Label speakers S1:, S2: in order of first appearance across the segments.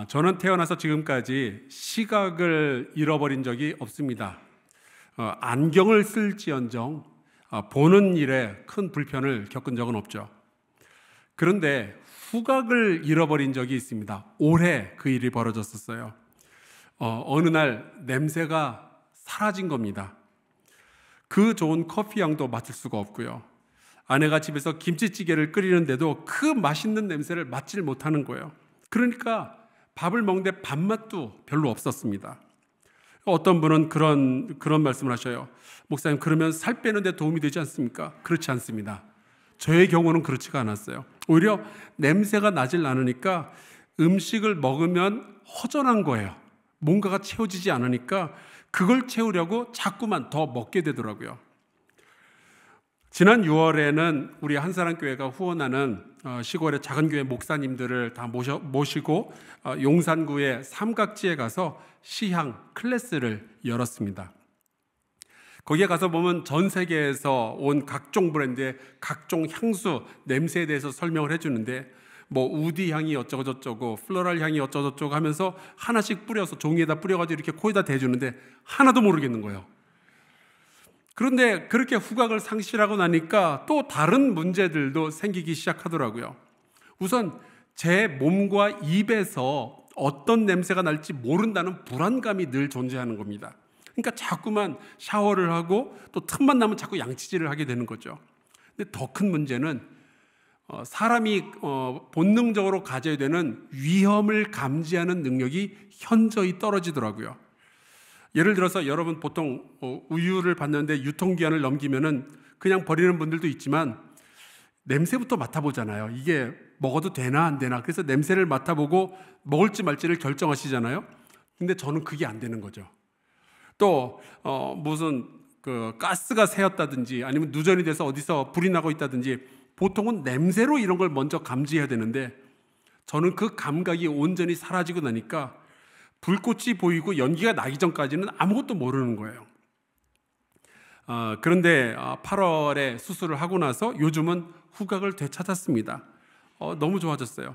S1: 저는 태어나서 지금까지 시각을 잃어버린 적이 없습니다. 안경을 쓸지언정 보는 일에 큰 불편을 겪은 적은 없죠. 그런데 후각을 잃어버린 적이 있습니다. 올해 그 일이 벌어졌었어요. 어느 날 냄새가 사라진 겁니다. 그 좋은 커피 향도 맡을 수가 없고요. 아내가 집에서 김치찌개를 끓이는데도 그 맛있는 냄새를 맡질 못하는 거예요. 그러니까 밥을 먹는데 밥맛도 별로 없었습니다. 어떤 분은 그런 말씀을 하셔요. 목사님, 그러면 살 빼는데 도움이 되지 않습니까? 그렇지 않습니다. 저의 경우는 그렇지가 않았어요. 오히려 냄새가 나질 않으니까 음식을 먹으면 허전한 거예요. 뭔가가 채워지지 않으니까 그걸 채우려고 자꾸만 더 먹게 되더라고요. 지난 6월에는 우리 한사랑교회가 후원하는 시골의 작은 교회 목사님들을 다 모시고 용산구의 삼각지에 가서 시향 클래스를 열었습니다. 거기에 가서 보면 전 세계에서 온 각종 브랜드의 각종 향수, 냄새에 대해서 설명을 해주는데 우디 향이 어쩌고저쩌고 플로럴 향이 어쩌고저쩌고 하면서 하나씩 뿌려서 종이에다 뿌려가지고 이렇게 코에다 대주는데 하나도 모르겠는 거예요. 그런데 그렇게 후각을 상실하고 나니까 또 다른 문제들도 생기기 시작하더라고요. 우선 제 몸과 입에서 어떤 냄새가 날지 모른다는 불안감이 늘 존재하는 겁니다. 그러니까 자꾸만 샤워를 하고 또 틈만 나면 자꾸 양치질을 하게 되는 거죠. 근데 더 큰 문제는 사람이 본능적으로 가져야 되는 위험을 감지하는 능력이 현저히 떨어지더라고요. 예를 들어서 여러분 보통 우유를 받는데 유통기한을 넘기면은 그냥 버리는 분들도 있지만 냄새부터 맡아보잖아요. 이게 먹어도 되나 안 되나. 그래서 냄새를 맡아보고 먹을지 말지를 결정하시잖아요. 근데 저는 그게 안 되는 거죠. 또 무슨 가스가 새었다든지 아니면 누전이 돼서 어디서 불이 나고 있다든지 보통은 냄새로 이런 걸 먼저 감지해야 되는데 저는 그 감각이 온전히 사라지고 나니까 불꽃이 보이고 연기가 나기 전까지는 아무것도 모르는 거예요. 그런데 8월에 수술을 하고 나서 요즘은 후각을 되찾았습니다. 너무 좋아졌어요.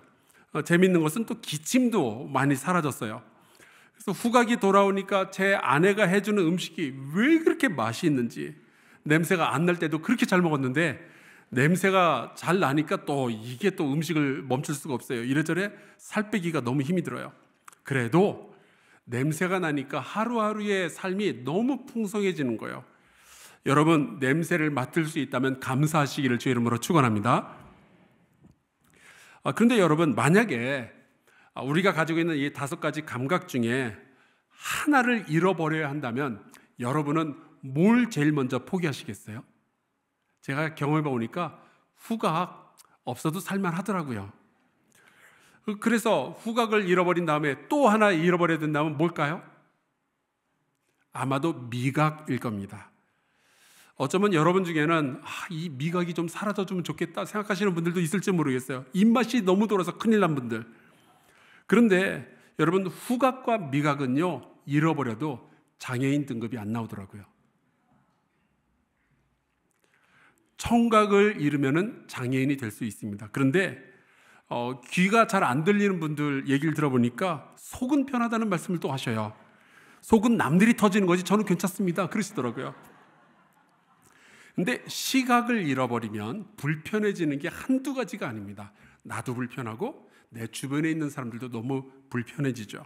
S1: 재밌는 것은 또 기침도 많이 사라졌어요. 그래서 후각이 돌아오니까 제 아내가 해주는 음식이 왜 그렇게 맛이 있는지, 냄새가 안 날 때도 그렇게 잘 먹었는데 냄새가 잘 나니까 또 이게 또 음식을 멈출 수가 없어요. 이래저래 살 빼기가 너무 힘이 들어요. 그래도 냄새가 나니까 하루하루의 삶이 너무 풍성해지는 거예요. 여러분, 냄새를 맡을 수 있다면 감사하시기를 주의 이름으로 축원합니다. 그런데 여러분, 만약에 우리가 가지고 있는 이 5가지 감각 중에 하나를 잃어버려야 한다면 여러분은 뭘 제일 먼저 포기하시겠어요? 제가 경험해 보니까 후각 없어도 살만하더라고요. 그래서 후각을 잃어버린 다음에 또 하나 잃어버려야 된다면 뭘까요? 아마도 미각일 겁니다. 어쩌면 여러분 중에는 이 미각이 좀 사라져주면 좋겠다 생각하시는 분들도 있을지 모르겠어요. 입맛이 너무 돌아서 큰일 난 분들. 그런데 여러분, 후각과 미각은요, 잃어버려도 장애인 등급이 안 나오더라고요. 청각을 잃으면 장애인이 될 수 있습니다. 그런데 귀가 잘 안 들리는 분들 얘기를 들어보니까 속은 편하다는 말씀을 또 하셔요. 속은 남들이 터지는 거지 저는 괜찮습니다 그러시더라고요. 근데 시각을 잃어버리면 불편해지는 게 한두 가지가 아닙니다. 나도 불편하고 내 주변에 있는 사람들도 너무 불편해지죠.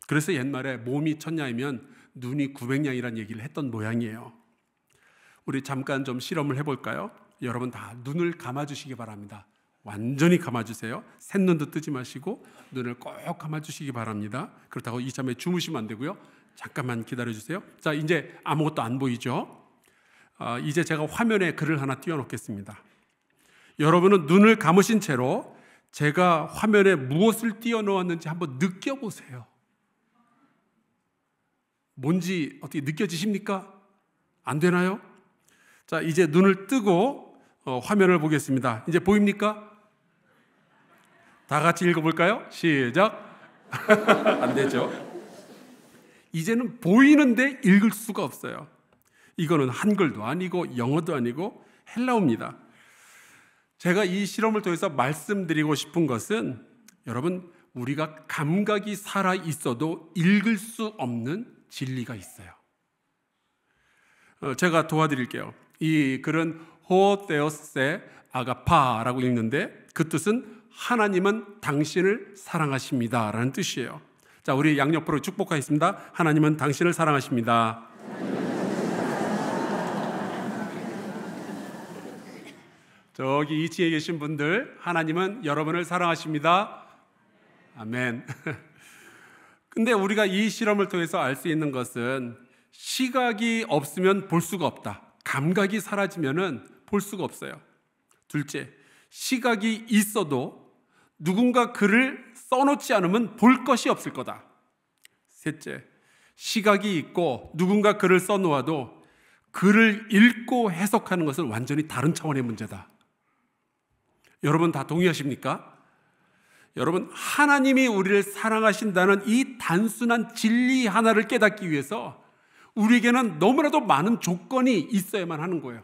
S1: 그래서 옛말에 몸이 천냥이면 눈이 900냥이라는 얘기를 했던 모양이에요. 우리 잠깐 좀 실험을 해볼까요? 여러분 다 눈을 감아주시기 바랍니다. 완전히 감아주세요. 쇳눈도 뜨지 마시고 눈을 꼭 감아주시기 바랍니다. 그렇다고 이참에 주무시면 안 되고요. 잠깐만 기다려주세요. 자, 이제 아무것도 안 보이죠? 이제 제가 화면에 글을 하나 띄워놓겠습니다. 여러분은 눈을 감으신 채로 제가 화면에 무엇을 띄워놓았는지 한번 느껴보세요. 뭔지 어떻게 느껴지십니까? 안 되나요? 자, 이제 눈을 뜨고 화면을 보겠습니다. 이제 보입니까? 다 같이 읽어볼까요? 시작. 안 되죠? 이제는 보이는데 읽을 수가 없어요. 이거는 한글도 아니고 영어도 아니고 헬라어입니다. 제가 이 실험을 통해서 말씀드리고 싶은 것은 여러분, 우리가 감각이 살아 있어도 읽을 수 없는 진리가 있어요. 제가 도와드릴게요. 이 글은 호오테오세 아가파라고 읽는데 그 뜻은 하나님은 당신을 사랑하십니다 라는 뜻이에요. 자, 우리 양옆으로 축복하겠습니다. 하나님은 당신을 사랑하십니다. 저기 2층에 계신 분들, 하나님은 여러분을 사랑하십니다. 아멘. 근데 우리가 이 실험을 통해서 알 수 있는 것은 시각이 없으면 볼 수가 없다. 감각이 사라지면은 볼 수가 없어요. 둘째, 시각이 있어도 누군가 글을 써놓지 않으면 볼 것이 없을 거다. 셋째, 시각이 있고 누군가 글을 써놓아도 글을 읽고 해석하는 것은 완전히 다른 차원의 문제다. 여러분 다 동의하십니까? 여러분, 하나님이 우리를 사랑하신다는 이 단순한 진리 하나를 깨닫기 위해서 우리에게는 너무나도 많은 조건이 있어야만 하는 거예요.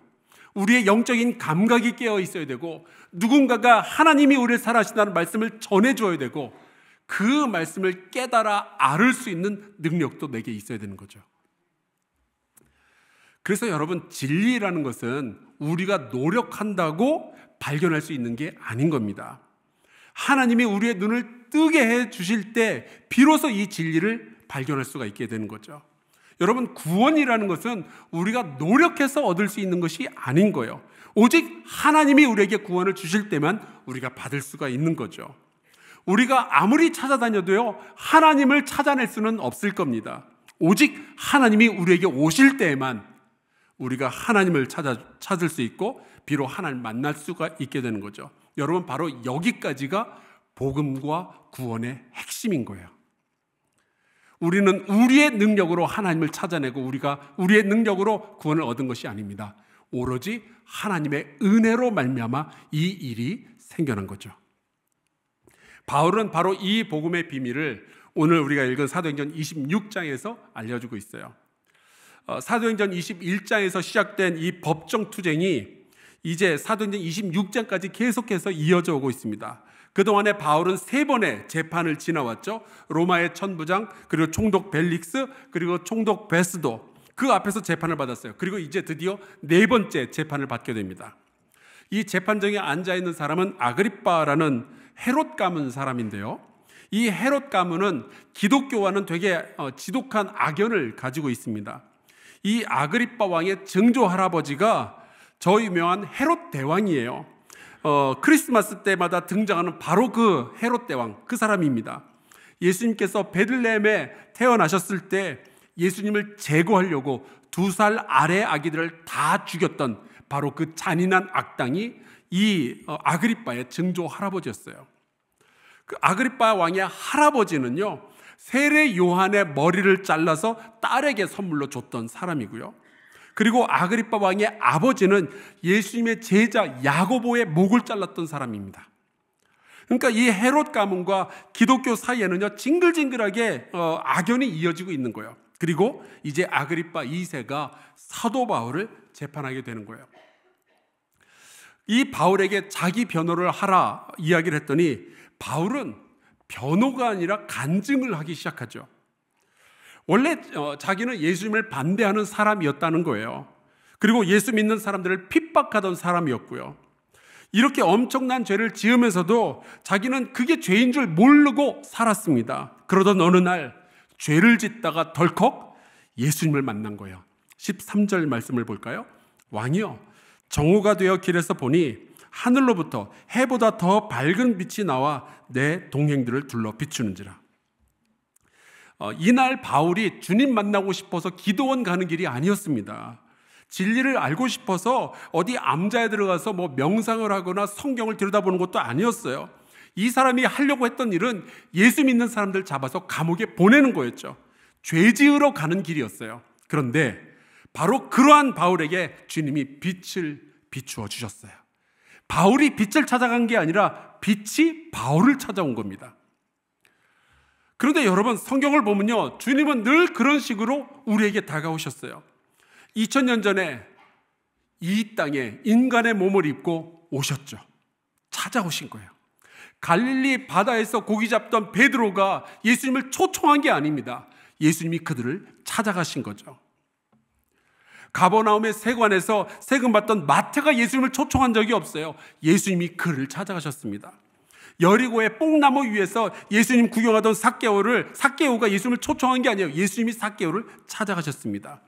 S1: 우리의 영적인 감각이 깨어 있어야 되고, 누군가가 하나님이 우리를 사랑하신다는 말씀을 전해줘야 되고, 그 말씀을 깨달아 알을 수 있는 능력도 내게 있어야 되는 거죠. 그래서 여러분, 진리라는 것은 우리가 노력한다고 발견할 수 있는 게 아닌 겁니다. 하나님이 우리의 눈을 뜨게 해 주실 때 비로소 이 진리를 발견할 수가 있게 되는 거죠. 여러분, 구원이라는 것은 우리가 노력해서 얻을 수 있는 것이 아닌 거예요. 오직 하나님이 우리에게 구원을 주실 때만 우리가 받을 수가 있는 거죠. 우리가 아무리 찾아다녀도요, 하나님을 찾아낼 수는 없을 겁니다. 오직 하나님이 우리에게 오실 때에만 우리가 하나님을 찾을 수 있고 비록 하나님을 만날 수가 있게 되는 거죠. 여러분, 바로 여기까지가 복음과 구원의 핵심인 거예요. 우리는 우리의 능력으로 하나님을 찾아내고 우리가 우리의 능력으로 구원을 얻은 것이 아닙니다. 오로지 하나님의 은혜로 말미암아 이 일이 생겨난 거죠. 바울은 바로 이 복음의 비밀을 오늘 우리가 읽은 사도행전 26장에서 알려주고 있어요. 사도행전 21장에서 시작된 이 법정 투쟁이 이제 사도행전 26장까지 계속해서 이어져 오고 있습니다. 그동안에 바울은 3번의 재판을 지나왔죠. 로마의 천부장, 그리고 총독 벨릭스, 그리고 총독 베스도, 그 앞에서 재판을 받았어요. 그리고 이제 드디어 4번째 재판을 받게 됩니다. 이 재판정에 앉아있는 사람은 아그리빠라는 헤롯 가문 사람인데요, 이 헤롯 가문은 기독교와는 되게 지독한 악연을 가지고 있습니다. 이 아그리빠 왕의 증조 할아버지가 저 유명한 헤롯 대왕이에요. 크리스마스 때마다 등장하는 바로 그 헤롯 대왕, 그 사람입니다. 예수님께서 베들레헴에 태어나셨을 때 예수님을 제거하려고 2살 아래 아기들을 다 죽였던 바로 그 잔인한 악당이 이 아그리빠의 증조 할아버지였어요. 그 아그리빠 왕의 할아버지는요, 세례 요한의 머리를 잘라서 딸에게 선물로 줬던 사람이고요. 그리고 아그리빠 왕의 아버지는 예수님의 제자 야고보의 목을 잘랐던 사람입니다. 그러니까 이 헤롯 가문과 기독교 사이에는요, 징글징글하게 악연이 이어지고 있는 거예요. 그리고 이제 아그리빠 2세가 사도 바울을 재판하게 되는 거예요. 이 바울에게 자기 변호를 하라 이야기를 했더니 바울은 변호가 아니라 간증을 하기 시작하죠. 원래 자기는 예수님을 반대하는 사람이었다는 거예요. 그리고 예수 믿는 사람들을 핍박하던 사람이었고요. 이렇게 엄청난 죄를 지으면서도 자기는 그게 죄인 줄 모르고 살았습니다. 그러던 어느 날 죄를 짓다가 덜컥 예수님을 만난 거예요. 13절 말씀을 볼까요? 왕이여, 정오가 되어 길에서 보니 하늘로부터 해보다 더 밝은 빛이 나와 내 동행들을 둘러 비추는지라. 이날 바울이 주님 만나고 싶어서 기도원 가는 길이 아니었습니다. 진리를 알고 싶어서 어디 암자에 들어가서 명상을 하거나 성경을 들여다보는 것도 아니었어요. 이 사람이 하려고 했던 일은 예수 믿는 사람들 잡아서 감옥에 보내는 거였죠. 죄 지으러 가는 길이었어요. 그런데 바로 그러한 바울에게 주님이 빛을 비추어 주셨어요. 바울이 빛을 찾아간 게 아니라 빛이 바울을 찾아온 겁니다. 그런데 여러분, 성경을 보면요, 주님은 늘 그런 식으로 우리에게 다가오셨어요. 2000년 전에 이 땅에 인간의 몸을 입고 오셨죠. 찾아오신 거예요. 갈릴리 바다에서 고기 잡던 베드로가 예수님을 초청한 게 아닙니다. 예수님이 그들을 찾아가신 거죠. 가버나움의 세관에서 세금 받던 마태가 예수님을 초청한 적이 없어요. 예수님이 그를 찾아가셨습니다. 여리고의 뽕나무 위에서 예수님 구경하던 삭개오가 예수님을 초청한 게 아니에요. 예수님이 삭개오를 찾아가셨습니다.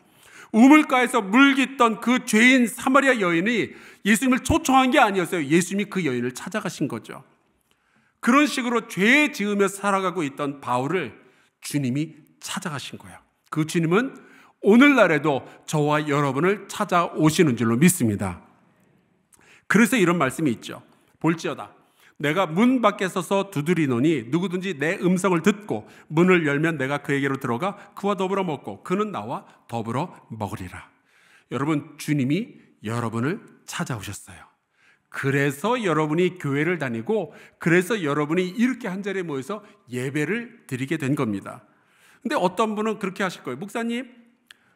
S1: 우물가에서 물 깃던 그 죄인 사마리아 여인이 예수님을 초청한 게 아니었어요. 예수님이 그 여인을 찾아가신 거죠. 그런 식으로 죄 지으며 살아가고 있던 바울을 주님이 찾아가신 거예요. 그 주님은 오늘날에도 저와 여러분을 찾아오시는 줄로 믿습니다. 그래서 이런 말씀이 있죠. 볼지어다 내가 문 밖에 서서 두드리노니 누구든지 내 음성을 듣고 문을 열면 내가 그에게로 들어가 그와 더불어 먹고 그는 나와 더불어 먹으리라. 여러분, 주님이 여러분을 찾아오셨어요. 그래서 여러분이 교회를 다니고 그래서 여러분이 이렇게 한자리에 모여서 예배를 드리게 된 겁니다. 근데 어떤 분은 그렇게 하실 거예요. 목사님,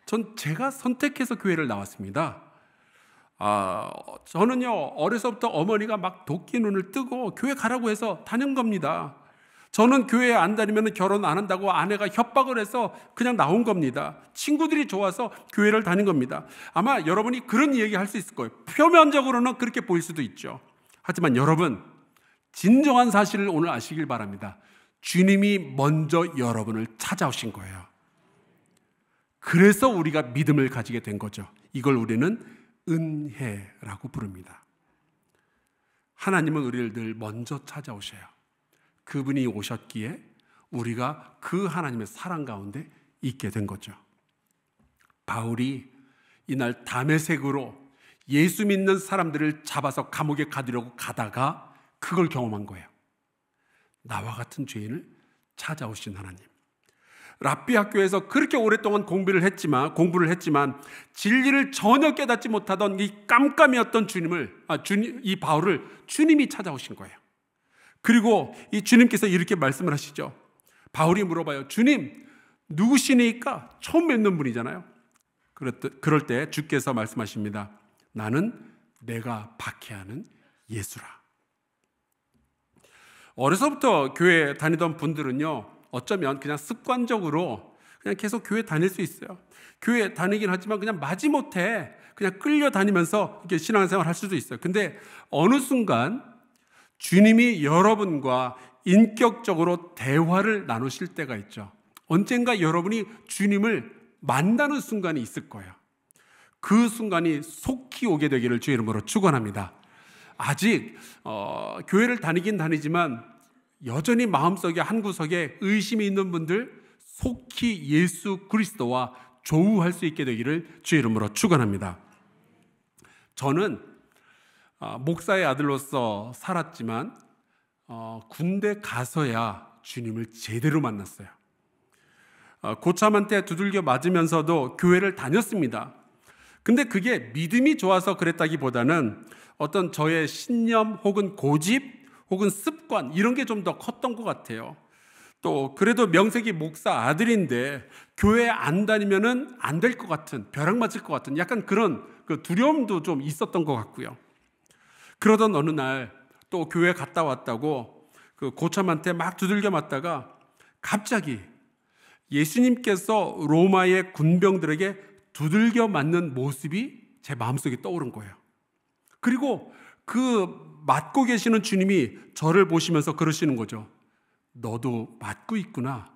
S1: 전 제가 선택해서 교회를 나왔습니다. 저는요 어려서부터 어머니가 막 도끼 눈을 뜨고 교회 가라고 해서 다닌 겁니다. 저는 교회에 안 다니면 결혼 안 한다고 아내가 협박을 해서 그냥 나온 겁니다. 친구들이 좋아서 교회를 다닌 겁니다. 아마 여러분이 그런 얘기 할 수 있을 거예요. 표면적으로는 그렇게 보일 수도 있죠. 하지만 여러분, 진정한 사실을 오늘 아시길 바랍니다. 주님이 먼저 여러분을 찾아오신 거예요. 그래서 우리가 믿음을 가지게 된 거죠. 이걸 우리는 은혜라고 부릅니다. 하나님은 우리를 늘 먼저 찾아오셔요. 그분이 오셨기에 우리가 그 하나님의 사랑 가운데 있게 된 거죠. 바울이 이날 다메섹으로 예수 믿는 사람들을 잡아서 감옥에 가두려고 가다가 그걸 경험한 거예요. 나와 같은 죄인을 찾아오신 하나님. 랍비 학교에서 그렇게 오랫동안 공부를 했지만 진리를 전혀 깨닫지 못하던 이 깜깜이었던 이 바울을 주님이 찾아오신 거예요. 그리고 이 주님께서 이렇게 말씀을 하시죠. 바울이 물어봐요. 주님, 누구시니까? 처음 뵙는 분이잖아요. 그럴 때 주께서 말씀하십니다. 나는 내가 박해하는 예수라. 어려서부터 교회 다니던 분들은요, 어쩌면 그냥 습관적으로 그냥 계속 교회 다닐 수 있어요. 교회 다니긴 하지만 그냥 마지못해 그냥 끌려다니면서 이렇게 신앙생활 할 수도 있어요. 근데 어느 순간 주님이 여러분과 인격적으로 대화를 나누실 때가 있죠. 언젠가 여러분이 주님을 만나는 순간이 있을 거예요. 그 순간이 속히 오게 되기를 주의 이름으로 축원합니다. 아직 교회를 다니긴 다니지만 여전히 마음속에 한 구석에 의심이 있는 분들, 속히 예수 그리스도와 조우할 수 있게 되기를 주의 이름으로 축원합니다. 저는 목사의 아들로서 살았지만 군대 가서야 주님을 제대로 만났어요. 고참한테 두들겨 맞으면서도 교회를 다녔습니다. 근데 그게 믿음이 좋아서 그랬다기보다는 어떤 저의 신념 혹은 고집 혹은 습관 이런 게 좀 더 컸던 것 같아요. 또 그래도 명색이 목사 아들인데 교회 안 다니면은 안 될 것 같은, 벼락 맞을 것 같은 약간 그런 그 두려움도 좀 있었던 것 같고요. 그러던 어느 날 또 교회 갔다 왔다고 그 고참한테 막 두들겨 맞다가 갑자기 예수님께서 로마의 군병들에게 두들겨 맞는 모습이 제 마음속에 떠오른 거예요. 그리고 그 맞고 계시는 주님이 저를 보시면서 그러시는 거죠. 너도 맞고 있구나.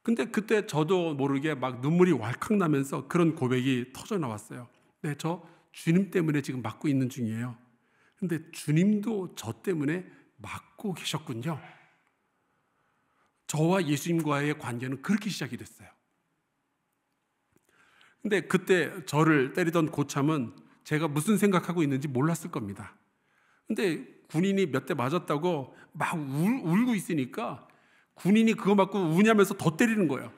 S1: 근데 그때 저도 모르게 막 눈물이 왈칵 나면서 그런 고백이 터져 나왔어요. 네, 저 주님 때문에 지금 맞고 있는 중이에요. 근데 주님도 저 때문에 맞고 계셨군요. 저와 예수님과의 관계는 그렇게 시작이 됐어요. 근데 그때 저를 때리던 고참은 제가 무슨 생각하고 있는지 몰랐을 겁니다. 근데 군인이 몇 대 맞았다고 막 울고 있으니까 군인이 그거 맞고 우냐면서 더 때리는 거예요.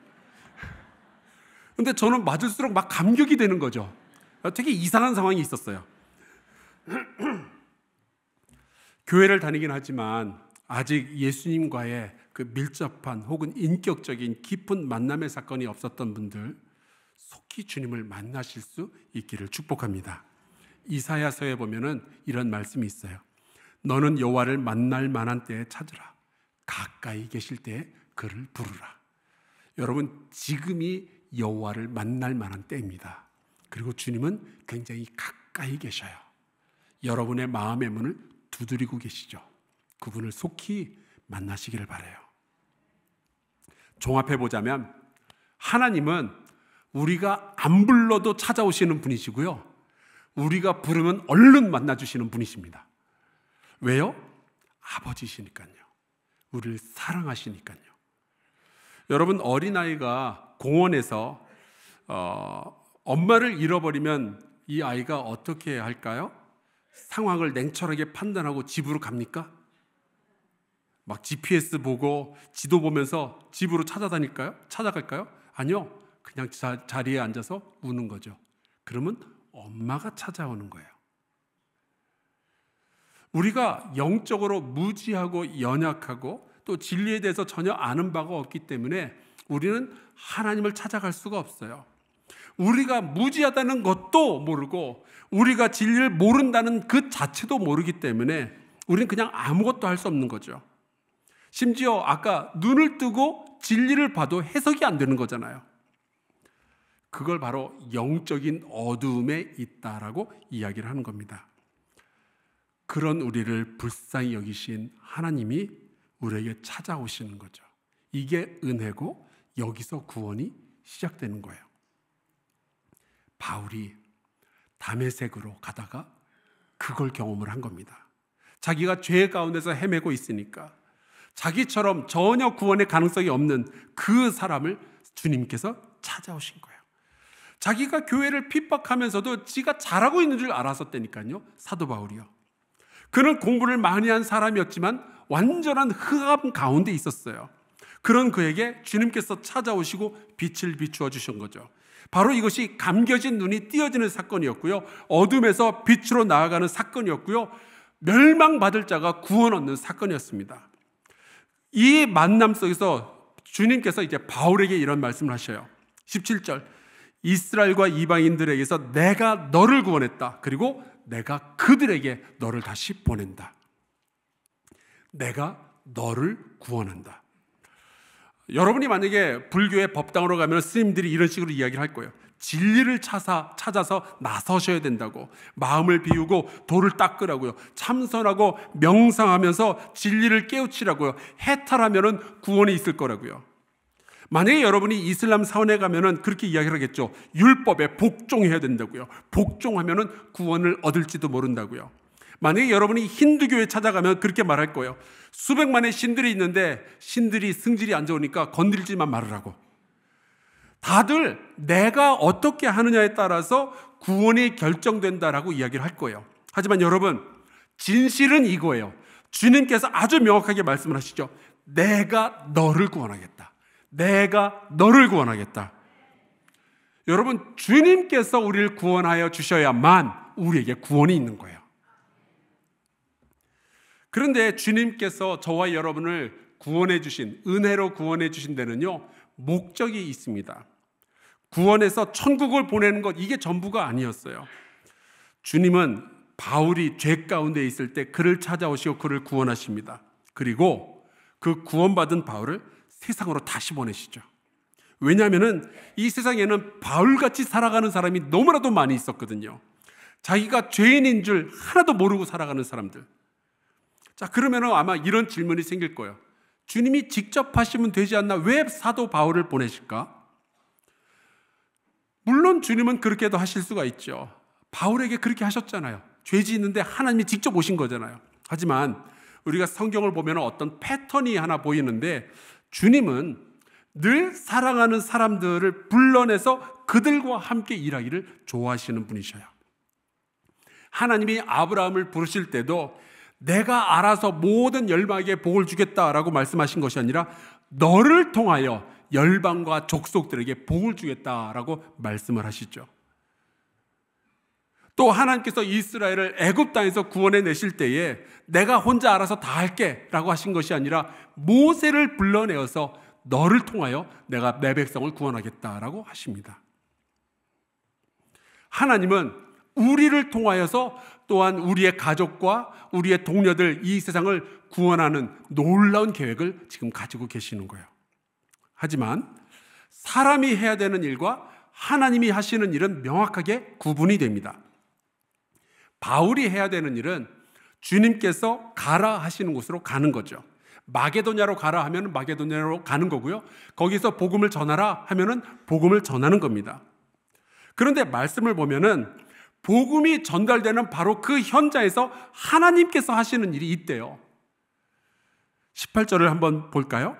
S1: 근데 저는 맞을수록 막 감격이 되는 거죠. 되게 이상한 상황이 있었어요. 교회를 다니긴 하지만 아직 예수님과의 그 밀접한 혹은 인격적인 깊은 만남의 사건이 없었던 분들, 속히 주님을 만나실 수 있기를 축복합니다. 이사야서에 보면은 이런 말씀이 있어요. 너는 여호와를 만날 만한 때에 찾으라. 가까이 계실 때에 그를 부르라. 여러분, 지금이 여호와를 만날 만한 때입니다. 그리고 주님은 굉장히 가까이 계셔요. 여러분의 마음의 문을 두드리고 계시죠. 그분을 속히 만나시기를 바라요. 종합해 보자면 하나님은 우리가 안 불러도 찾아오시는 분이시고요, 우리가 부르면 얼른 만나주시는 분이십니다. 왜요? 아버지시니까요. 우리를 사랑하시니까요. 여러분, 어린아이가 공원에서 엄마를 잃어버리면 이 아이가 어떻게 할까요? 상황을 냉철하게 판단하고 집으로 갑니까? 막 GPS 보고 지도 보면서 집으로 찾아갈까요? 아니요. 그냥 자리에 앉아서 우는 거죠. 그러면 엄마가 찾아오는 거예요. 우리가 영적으로 무지하고 연약하고 또 진리에 대해서 전혀 아는 바가 없기 때문에 우리는 하나님을 찾아갈 수가 없어요. 우리가 무지하다는 것도 모르고 우리가 진리를 모른다는 그 자체도 모르기 때문에 우리는 그냥 아무것도 할 수 없는 거죠. 심지어 아까 눈을 뜨고 진리를 봐도 해석이 안 되는 거잖아요. 그걸 바로 영적인 어두움에 있다라고 이야기를 하는 겁니다. 그런 우리를 불쌍히 여기신 하나님이 우리에게 찾아오시는 거죠. 이게 은혜고 여기서 구원이 시작되는 거예요. 바울이 다메섹으로 가다가 그걸 경험을 한 겁니다. 자기가 죄 가운데서 헤매고 있으니까 자기처럼 전혀 구원의 가능성이 없는 그 사람을 주님께서 찾아오신 거예요. 자기가 교회를 핍박하면서도 지가 잘하고 있는 줄 알았었다니까요. 사도 바울이요. 그는 공부를 많이 한 사람이었지만 완전한 흑암 가운데 있었어요. 그런 그에게 주님께서 찾아오시고 빛을 비추어 주신 거죠. 바로 이것이 감겨진 눈이 띄어지는 사건이었고요, 어둠에서 빛으로 나아가는 사건이었고요, 멸망받을 자가 구원 얻는 사건이었습니다. 이 만남 속에서 주님께서 이제 바울에게 이런 말씀을 하셔요. 17절, 이스라엘과 이방인들에게서 내가 너를 구원했다. 그리고 내가 그들에게 너를 다시 보낸다. 내가 너를 구원한다. 여러분이 만약에 불교의 법당으로 가면 스님들이 이런 식으로 이야기를 할 거예요. 진리를 찾아서 나서셔야 된다고, 마음을 비우고 돌을 닦으라고요, 참선하고 명상하면서 진리를 깨우치라고요, 해탈하면 구원이 있을 거라고요. 만약에 여러분이 이슬람 사원에 가면 그렇게 이야기를 하겠죠. 율법에 복종해야 된다고요. 복종하면 구원을 얻을지도 모른다고요. 만약에 여러분이 힌두교에 찾아가면 그렇게 말할 거예요. 수백만의 신들이 있는데 신들이 승질이 안 좋으니까 건들지만 말으라고. 다들 내가 어떻게 하느냐에 따라서 구원이 결정된다라고 이야기를 할 거예요. 하지만 여러분, 진실은 이거예요. 주님께서 아주 명확하게 말씀을 하시죠. 내가 너를 구원하겠다. 내가 너를 구원하겠다. 여러분, 주님께서 우리를 구원하여 주셔야만 우리에게 구원이 있는 거예요. 그런데 주님께서 저와 여러분을 구원해 주신, 은혜로 구원해 주신 데는요, 목적이 있습니다. 구원해서 천국을 보내는 것, 이게 전부가 아니었어요. 주님은 바울이 죄 가운데 있을 때 그를 찾아오시고 그를 구원하십니다. 그리고 그 구원받은 바울을 세상으로 다시 보내시죠. 왜냐하면 이 세상에는 바울같이 살아가는 사람이 너무나도 많이 있었거든요. 자기가 죄인인 줄 하나도 모르고 살아가는 사람들. 자, 그러면 아마 이런 질문이 생길 거예요. 주님이 직접 하시면 되지 않나? 왜 사도 바울을 보내실까? 물론 주님은 그렇게도 하실 수가 있죠. 바울에게 그렇게 하셨잖아요. 죄 짓는데 하나님이 직접 오신 거잖아요. 하지만 우리가 성경을 보면 어떤 패턴이 하나 보이는데, 주님은 늘 사랑하는 사람들을 불러내서 그들과 함께 일하기를 좋아하시는 분이셔요. 하나님이 아브라함을 부르실 때도 내가 알아서 모든 열방에게 복을 주겠다라고 말씀하신 것이 아니라 너를 통하여 열방과 족속들에게 복을 주겠다라고 말씀을 하시죠. 또 하나님께서 이스라엘을 애굽 땅에서 구원해 내실 때에 내가 혼자 알아서 다 할게 라고 하신 것이 아니라 모세를 불러내어서 너를 통하여 내가 내 백성을 구원하겠다라고 하십니다. 하나님은 우리를 통하여서 또한 우리의 가족과 우리의 동료들, 이 세상을 구원하는 놀라운 계획을 지금 가지고 계시는 거예요. 하지만 사람이 해야 되는 일과 하나님이 하시는 일은 명확하게 구분이 됩니다. 바울이 해야 되는 일은 주님께서 가라 하시는 곳으로 가는 거죠. 마게도냐로 가라 하면 마게도냐로 가는 거고요. 거기서 복음을 전하라 하면은 복음을 전하는 겁니다. 그런데 말씀을 보면은 복음이 전달되는 바로 그 현장에서 하나님께서 하시는 일이 있대요. 18절을 한번 볼까요?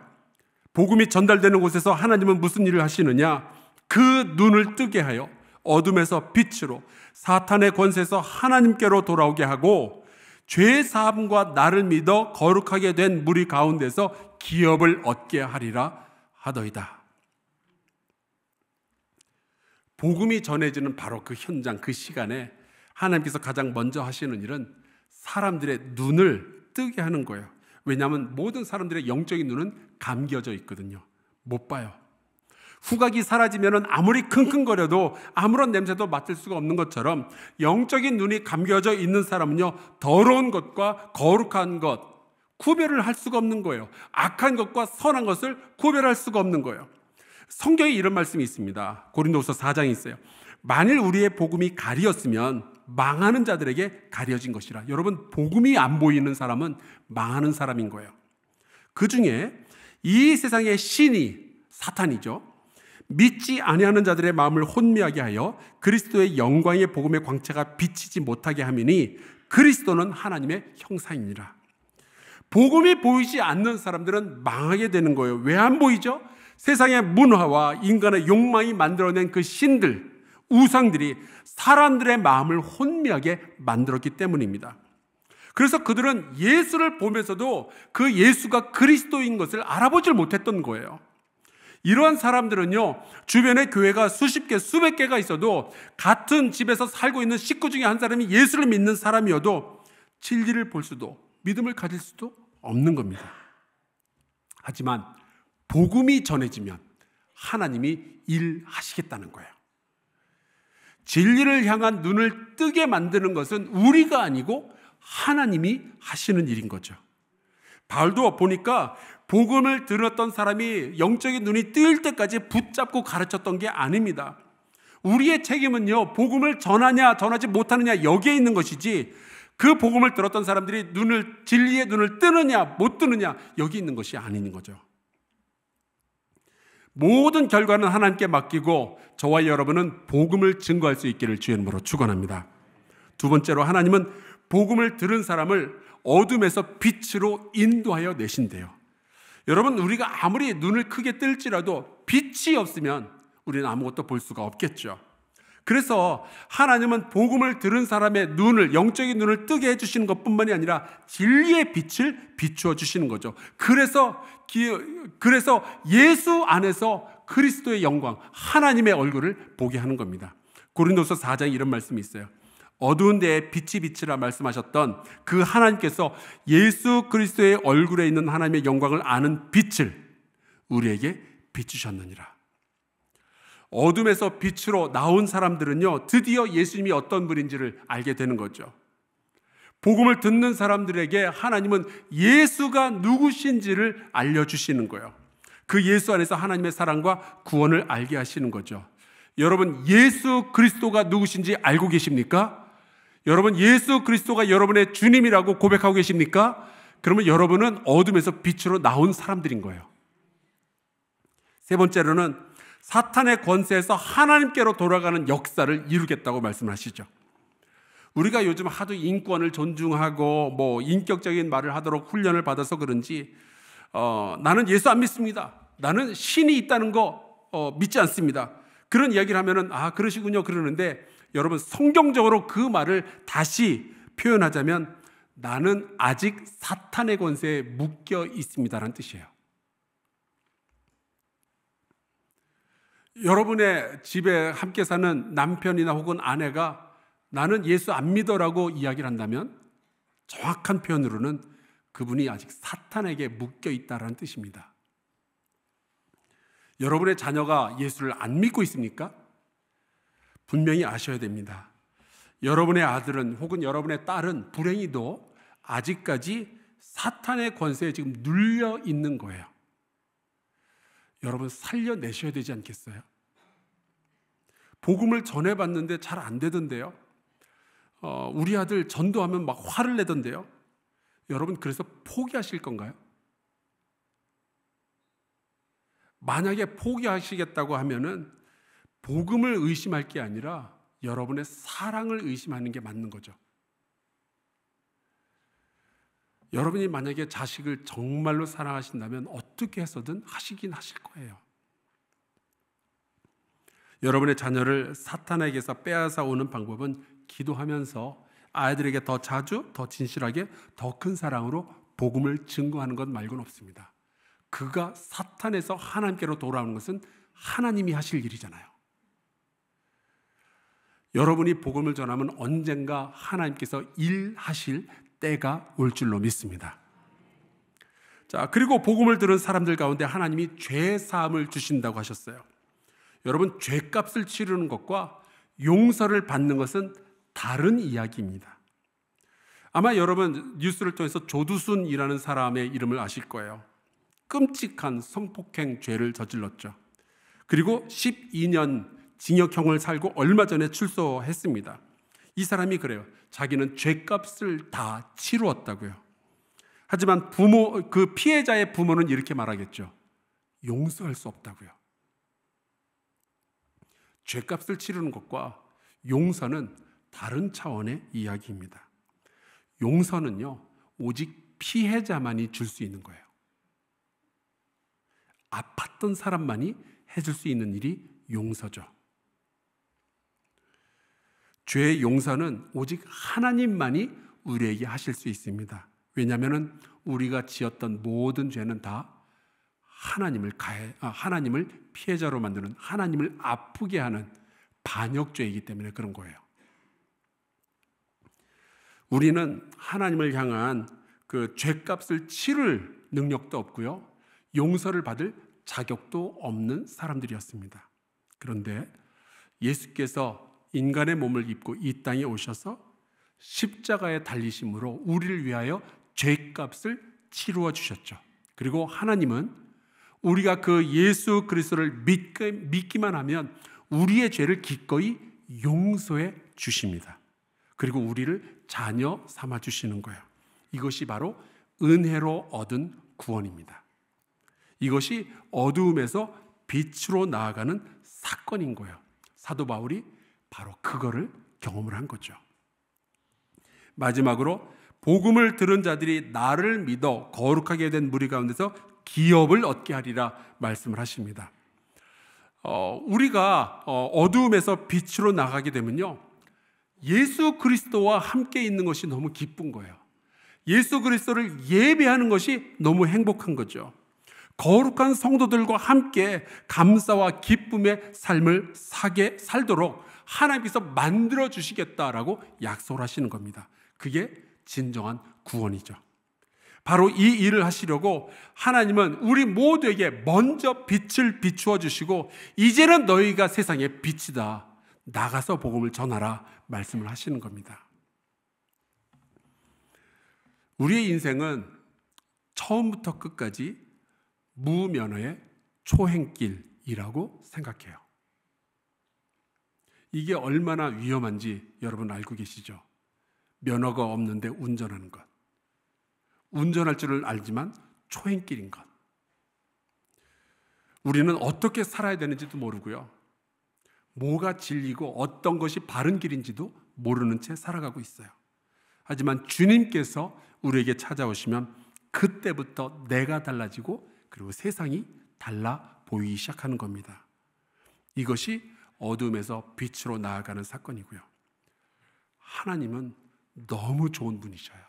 S1: 복음이 전달되는 곳에서 하나님은 무슨 일을 하시느냐? 그 눈을 뜨게 하여 어둠에서 빛으로 사탄의 권세에서 하나님께로 돌아오게 하고 죄 사함과 나를 믿어 거룩하게 된 무리 가운데서 기업을 얻게 하리라 하더이다. 복음이 전해지는 바로 그 현장, 그 시간에 하나님께서 가장 먼저 하시는 일은 사람들의 눈을 뜨게 하는 거예요. 왜냐하면 모든 사람들의 영적인 눈은 감겨져 있거든요. 못 봐요. 후각이 사라지면 아무리 킁킁거려도 아무런 냄새도 맡을 수가 없는 것처럼 영적인 눈이 감겨져 있는 사람은요, 더러운 것과 거룩한 것 구별을 할 수가 없는 거예요. 악한 것과 선한 것을 구별할 수가 없는 거예요. 성경에 이런 말씀이 있습니다. 고린도후서 4장에 있어요. 만일 우리의 복음이 가리었으면 망하는 자들에게 가려진 것이라. 여러분, 복음이 안 보이는 사람은 망하는 사람인 거예요. 그 중에 이 세상의 신이 사탄이죠. 믿지 아니하는 자들의 마음을 혼미하게 하여 그리스도의 영광의 복음의 광채가 비치지 못하게 하미니 그리스도는 하나님의 형상이니라. 복음이 보이지 않는 사람들은 망하게 되는 거예요. 왜 안 보이죠? 세상의 문화와 인간의 욕망이 만들어낸 그 신들, 우상들이 사람들의 마음을 혼미하게 만들었기 때문입니다. 그래서 그들은 예수를 보면서도 그 예수가 그리스도인 것을 알아보질 못했던 거예요. 이러한 사람들은요, 주변에 교회가 수십 개, 수백 개가 있어도 같은 집에서 살고 있는 식구 중에 한 사람이 예수를 믿는 사람이어도 진리를 볼 수도 믿음을 가질 수도 없는 겁니다. 하지만 복음이 전해지면 하나님이 일하시겠다는 거예요. 진리를 향한 눈을 뜨게 만드는 것은 우리가 아니고 하나님이 하시는 일인 거죠. 바울도 보니까 복음을 들었던 사람이 영적인 눈이 뜨일 때까지 붙잡고 가르쳤던 게 아닙니다. 우리의 책임은요, 복음을 전하냐 전하지 못하느냐 여기에 있는 것이지, 그 복음을 들었던 사람들이 진리의 눈을 뜨느냐 못 뜨느냐 여기 있는 것이 아닌 거죠. 모든 결과는 하나님께 맡기고 저와 여러분은 복음을 증거할 수 있기를 주의 이름으로 축원합니다. 두 번째로, 하나님은 복음을 들은 사람을 어둠에서 빛으로 인도하여 내신대요. 여러분, 우리가 아무리 눈을 크게 뜰지라도 빛이 없으면 우리는 아무것도 볼 수가 없겠죠. 그래서 하나님은 복음을 들은 사람의 눈을, 영적인 눈을 뜨게 해주시는 것뿐만이 아니라 진리의 빛을 비추어 주시는 거죠. 그래서 예수 안에서 그리스도의 영광, 하나님의 얼굴을 보게 하는 겁니다. 고린도서 4장에 이런 말씀이 있어요. 어두운 데에 빛이 비치라 말씀하셨던 그 하나님께서 예수 그리스도의 얼굴에 있는 하나님의 영광을 아는 빛을 우리에게 비추셨느니라. 어둠에서 빛으로 나온 사람들은요, 드디어 예수님이 어떤 분인지를 알게 되는 거죠. 복음을 듣는 사람들에게 하나님은 예수가 누구신지를 알려주시는 거예요. 그 예수 안에서 하나님의 사랑과 구원을 알게 하시는 거죠. 여러분, 예수 그리스도가 누구신지 알고 계십니까? 여러분, 예수 그리스도가 여러분의 주님이라고 고백하고 계십니까? 그러면 여러분은 어둠에서 빛으로 나온 사람들인 거예요. 세 번째로는 사탄의 권세에서 하나님께로 돌아가는 역사를 이루겠다고 말씀하시죠. 우리가 요즘 하도 인권을 존중하고 인격적인 말을 하도록 훈련을 받아서 그런지 나는 예수 안 믿습니다. 나는 신이 있다는 거 믿지 않습니다. 그런 이야기를 하면은 그러시군요 그러는데, 여러분, 성경적으로 그 말을 다시 표현하자면 나는 아직 사탄의 권세에 묶여 있습니다라는 뜻이에요. 여러분의 집에 함께 사는 남편이나 혹은 아내가 나는 예수 안 믿어라고 이야기를 한다면 정확한 표현으로는 그분이 아직 사탄에게 묶여 있다라는 뜻입니다. 여러분의 자녀가 예수를 안 믿고 있습니까? 분명히 아셔야 됩니다. 여러분의 아들은 혹은 여러분의 딸은 불행히도 아직까지 사탄의 권세에 지금 눌려 있는 거예요. 여러분 살려내셔야 되지 않겠어요? 복음을 전해봤는데 잘 안 되던데요. 우리 아들 전도하면 막 화를 내던데요. 여러분 그래서 포기하실 건가요? 만약에 포기하시겠다고 하면은 복음을 의심할 게 아니라 여러분의 사랑을 의심하는 게 맞는 거죠. 여러분이 만약에 자식을 정말로 사랑하신다면 어떻게 해서든 하시긴 하실 거예요. 여러분의 자녀를 사탄에게서 빼앗아 오는 방법은 기도하면서 아이들에게 더 자주, 더 진실하게, 더 큰 사랑으로 복음을 증거하는 것 말고는 없습니다. 그가 사탄에서 하나님께로 돌아오는 것은 하나님이 하실 일이잖아요. 여러분이 복음을 전하면 언젠가 하나님께서 일하실 때가 올 줄로 믿습니다. 자, 그리고 복음을 들은 사람들 가운데 하나님이 죄 사함을 주신다고 하셨어요. 여러분, 죄값을 치르는 것과 용서를 받는 것은 다른 이야기입니다. 아마 여러분 뉴스를 통해서 조두순이라는 사람의 이름을 아실 거예요. 끔찍한 성폭행 죄를 저질렀죠. 그리고 12년 징역형을 살고 얼마 전에 출소했습니다. 이 사람이 그래요. 자기는 죄값을 다 치루었다고요. 하지만 그 피해자의 부모는 이렇게 말하겠죠. 용서할 수 없다고요. 죄값을 치르는 것과 용서는 다른 차원의 이야기입니다. 용서는요, 오직 피해자만이 줄 수 있는 거예요. 아팠던 사람만이 해줄 수 있는 일이 용서죠. 죄의 용서는 오직 하나님만이 우리에게 하실 수 있습니다. 왜냐하면 우리가 지었던 모든 죄는 다 하나님을 피해자로 만드는, 하나님을 아프게 하는 반역죄이기 때문에 그런 거예요. 우리는 하나님을 향한 그 죄값을 치를 능력도 없고요, 용서를 받을 자격도 없는 사람들이었습니다. 그런데 예수께서 인간의 몸을 입고 이 땅에 오셔서 십자가에 달리심으로 우리를 위하여 죄값을 치루어 주셨죠. 그리고 하나님은 우리가 그 예수 그리스도를 믿기만 하면 우리의 죄를 기꺼이 용서해 주십니다. 그리고 우리를 자녀 삼아 주시는 거예요. 이것이 바로 은혜로 얻은 구원입니다. 이것이 어두움에서 빛으로 나아가는 사건인 거예요. 사도 바울이 바로 그거를 경험을 한 거죠. 마지막으로 복음을 들은 자들이 나를 믿어 거룩하게 된 무리 가운데서 기업을 얻게 하리라 말씀을 하십니다. 우리가 어두움에서 빛으로 나가게 되면요, 예수 그리스도와 함께 있는 것이 너무 기쁜 거예요. 예수 그리스도를 예배하는 것이 너무 행복한 거죠. 거룩한 성도들과 함께 감사와 기쁨의 삶을 살도록 하나님께서 만들어 주시겠다라고 약속을 하시는 겁니다. 그게 진정한 구원이죠. 바로 이 일을 하시려고 하나님은 우리 모두에게 먼저 빛을 비추어 주시고, 이제는 너희가 세상의 빛이다, 나가서 복음을 전하라 말씀을 하시는 겁니다. 우리의 인생은 처음부터 끝까지 무면허의 초행길이라고 생각해요. 이게 얼마나 위험한지 여러분 알고 계시죠? 면허가 없는데 운전하는 것, 운전할 줄을 알지만 초행길인 것. 우리는 어떻게 살아야 되는지도 모르고요, 뭐가 진리고 어떤 것이 바른 길인지도 모르는 채 살아가고 있어요. 하지만 주님께서 우리에게 찾아오시면 그때부터 내가 달라지고 그리고 세상이 달라 보이기 시작하는 겁니다. 이것이 어둠에서 빛으로 나아가는 사건이고요. 하나님은 너무 좋은 분이셔요.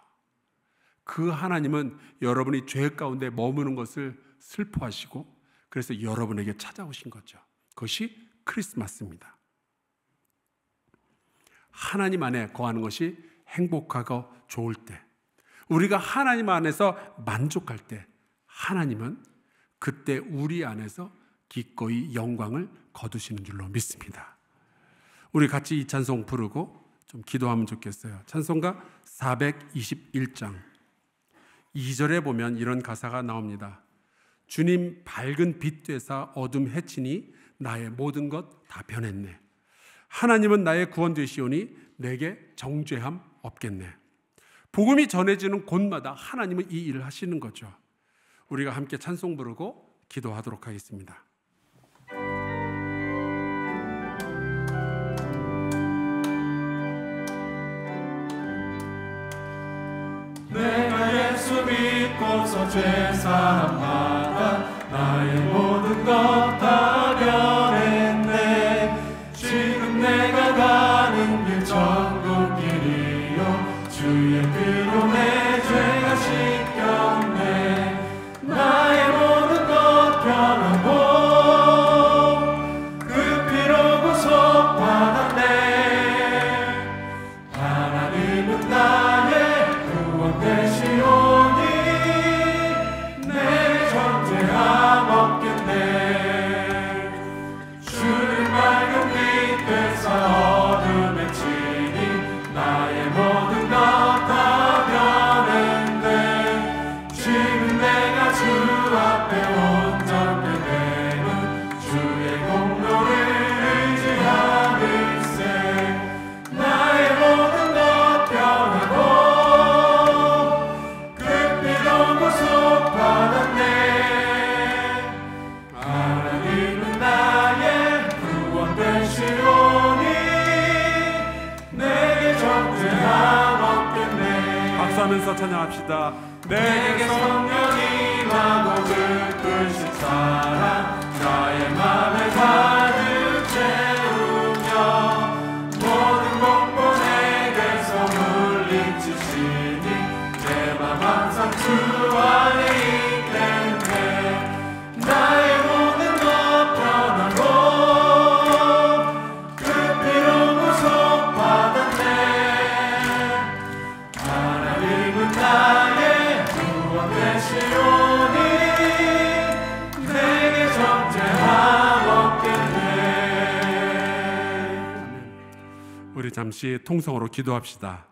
S1: 그 하나님은 여러분이 죄 가운데 머무는 것을 슬퍼하시고 그래서 여러분에게 찾아오신 거죠. 그것이 크리스마스입니다. 하나님 안에 거하는 것이 행복하고 좋을 때, 우리가 하나님 안에서 만족할 때, 하나님은 그때 우리 안에서 기꺼이 영광을 거두시는 줄로 믿습니다. 우리 같이 이 찬송 부르고 좀 기도하면 좋겠어요. 찬송가 421장 2절에 보면 이런 가사가 나옵니다. 주님 밝은 빛 되사 어둠 해치니 나의 모든 것 다 변했네. 하나님은 나의 구원 되시오니 내게 정죄함 없겠네. 복음이 전해지는 곳마다 하나님은 이 일을 하시는 거죠. 우리가 함께 찬송 부르고 기도하도록 하겠습니다.
S2: 내가 예수 믿고서 죄사함받아 나의 모든 것 다 변했네. 지금 내가 가는 길 천국 길이요 주의 피로 내 죄가 씻겼네. 나의 모든 것 변하고 그 피로 구속받았네. 하나님은 나의 구원 되시오니 내 정죄함 없겠네. 주님 밝은 빛 되사 어둠에 치니 나의 모든 것 다 변했네. 지금 내가 주 앞에 온전케 되는 주의 공로를 의지하밀세. 나의 모든 것 변하고 그 피로 구속받았네. 하나님은 나의 구원 되시오니 내게 정죄함 없겠네.
S1: 박수하면서 찬양합시다.
S2: 내게 성령이 임하고 그끝신 사랑 나의 맘에 가득 채우며 모든 공포 내게서 물리치시니 내 맘 항상 주 안에 있겠네. 나의 모든 것 변하고 그 피로 구속받았네. 하나님은 나의 구원 되시오니 내게 정죄함 없겠네.
S1: 우리 잠시 통성으로 기도합시다.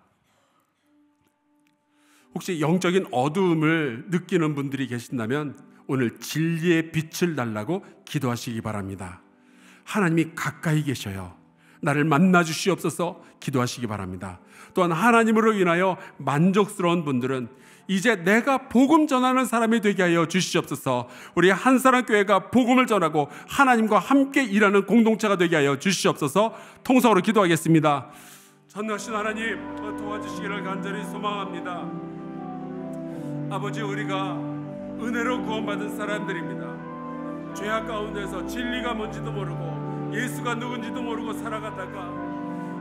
S1: 혹시 영적인 어두움을 느끼는 분들이 계신다면 오늘 진리의 빛을 달라고 기도하시기 바랍니다. 하나님이 가까이 계셔요. 나를 만나 주시옵소서 기도하시기 바랍니다. 또한 하나님으로 인하여 만족스러운 분들은 이제 내가 복음 전하는 사람이 되게 하여 주시옵소서. 우리 한사랑교회가 복음을 전하고 하나님과 함께 일하는 공동체가 되게 하여 주시옵소서. 통성으로 기도하겠습니다. 전능하신 하나님 도와주시기를 간절히 소망합니다. 아버지, 우리가 은혜로 구원받은 사람들입니다. 죄악 가운데서 진리가 뭔지도 모르고 예수가 누군지도 모르고 살아가다가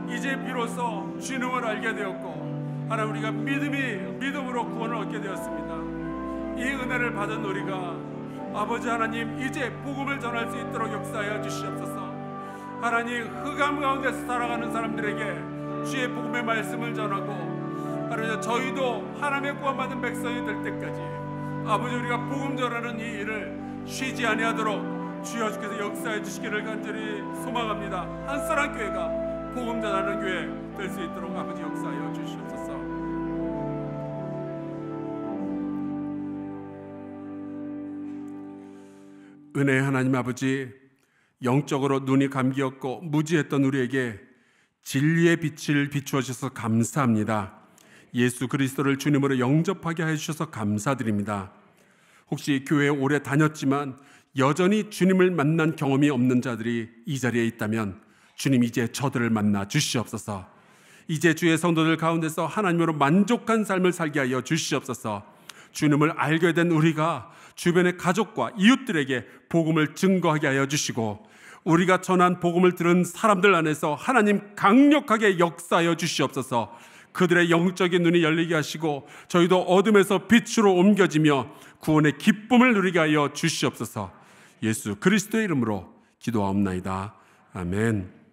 S1: 이제 비로소 주님을 알게 되었고 하나님 우리가 믿음으로 구원을 얻게 되었습니다. 이 은혜를 받은 우리가 아버지 하나님 이제 복음을 전할 수 있도록 역사하여 주시옵소서. 하나님 흑암 가운데서 살아가는 사람들에게 주의 복음의 말씀을 전하고 하나님 저희도 하나님의 구원받은 백성이 될 때까지 아버지 우리가 복음 전하는 이 일을 쉬지 아니하도록 주여 주께서 역사해 주시기를 간절히 소망합니다. 한사랑교회가 복음 전하는 교회 될 수 있도록 아버지 역사하여 주시옵소서. 은혜의 하나님 아버지, 영적으로 눈이 감기었고 무지했던 우리에게 진리의 빛을 비추어 주셔서 감사합니다. 예수 그리스도를 주님으로 영접하게 해주셔서 감사드립니다. 혹시 교회에 오래 다녔지만 여전히 주님을 만난 경험이 없는 자들이 이 자리에 있다면 주님 이제 저들을 만나 주시옵소서. 이제 주의 성도들 가운데서 하나님으로 만족한 삶을 살게 하여 주시옵소서. 주님을 알게 된 우리가 주변의 가족과 이웃들에게 복음을 증거하게 하여 주시고 우리가 전한 복음을 들은 사람들 안에서 하나님 강력하게 역사하여 주시옵소서. 그들의 영적인 눈이 열리게 하시고 저희도 어둠에서 빛으로 옮겨지며 구원의 기쁨을 누리게 하여 주시옵소서. 예수 그리스도의 이름으로 기도하옵나이다. 아멘.